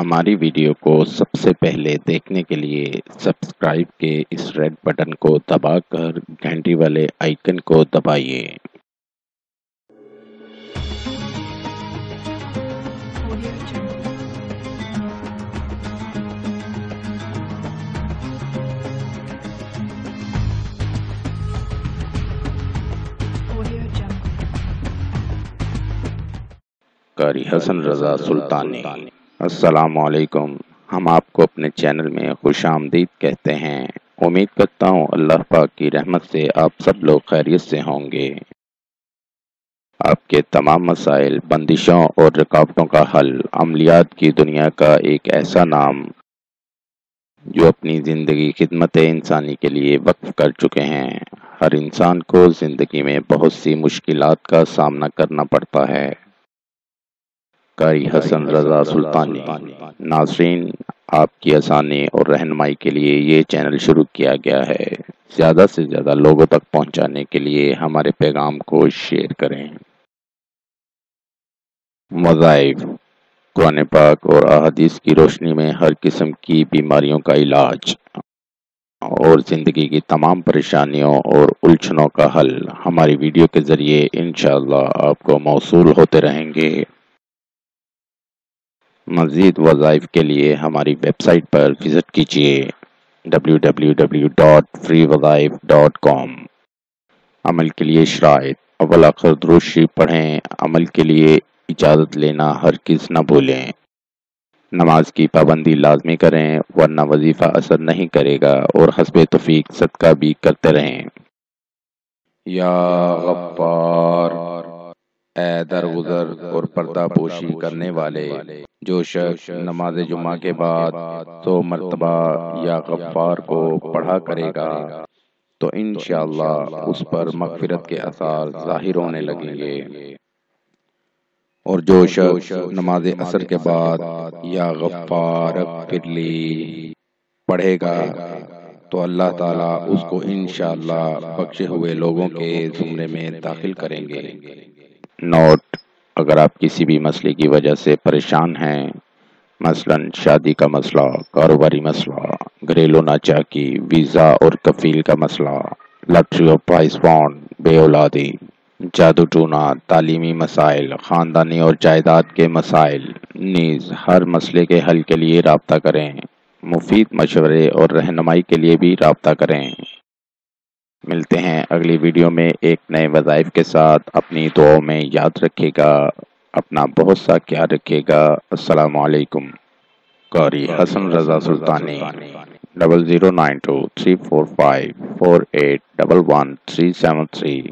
ہماری ویڈیو کو سب سے پہلے دیکھنے کے لیے سبسکرائب کے اس ریڈ بٹن کو دبا کر گھنٹی والے آئیکن کو دبائیے۔ قاری حسن رضا سلطانی۔ السلام علیکم۔ ہم آپ کو اپنے چینل میں خوش آمدید کہتے ہیں۔ امید کرتا ہوں اللہ پاک کی رحمت سے آپ سب لوگ خیریت سے ہوں گے۔ آپ کے تمام مسائل، بندشوں اور رکاوٹوں کا حل، عملیات کی دنیا کا ایک ایسا نام جو اپنی زندگی خدمت انسانی کے لیے وقف کر چکے ہیں۔ ہر انسان کو زندگی میں بہت سی مشکلات کا سامنا کرنا پڑتا ہے۔ قاری حسن رضا سلطانی۔ ناظرین، آپ کی آسانی اور رہنمائی کے لیے یہ چینل شروع کیا گیا ہے۔ زیادہ سے زیادہ لوگوں تک پہنچانے کے لیے ہمارے پیغام کو شیئر کریں۔ وظائف، قرآن پاک اور احادیث کی روشنی میں ہر قسم کی بیماریوں کا علاج اور زندگی کی تمام پریشانیوں اور الجھنوں کا حل ہماری ویڈیو کے ذریعے انشاءاللہ آپ کو موصول ہوتے رہیں گے۔ مزید وظائف کے لیے ہماری ویب سائٹ پر وزٹ کیجیے www.freewazaif.com۔ عمل کے لیے شرائط: اول آخر درود شریف پڑھیں۔ عمل کے لیے اجازت لینا ہرگز نہ بھولیں۔ نماز کی پابندی لازمی کریں ورنہ وظیفہ اثر نہیں کرے گا، اور حسب توفیق صدقہ بھی کرتے رہیں۔ یا غفار، اے درگزر اور پردہ پوشی کرنے والے، جو شخص نماز جمعہ کے بعد 100 مرتبہ یا غفار کو پڑھا کرے گا تو انشاءاللہ اس پر مغفرت کے آثار ظاہر ہونے لگیں گے، اور جو شخص نماز عصر کے بعد یا غفار اغفر لی پڑھے گا تو اللہ تعالیٰ اس کو انشاءاللہ بخشے ہوئے لوگوں کے زمرے میں داخل کریں گے۔ نوٹ: اگر آپ کسی بھی مسئلے کی وجہ سے پریشان ہیں، مثلا شادی کا مسئلہ، کاروباری مسئلہ، گھریلو ناچاکی، ویزا اور کفیل کا مسئلہ، لاٹری اور پرائز فنڈ، بے اولادی، جادو ٹونا، تعلیمی مسائل، خاندانی اور جائیداد کے مسائل، نیز ہر مسئلے کے حل کے لیے رابطہ کریں۔ مفید مشورے اور رہنمائی کے لیے بھی رابطہ کریں۔ ملتے ہیں اگلی ویڈیو میں ایک نئے وظائف کے ساتھ۔ اپنی دعاؤں میں یاد رکھے گا، اپنا بہت سا خیال رکھے گا۔ السلام علیکم۔ قاری حسن رضا سلطانی۔ 0092 345 4811 373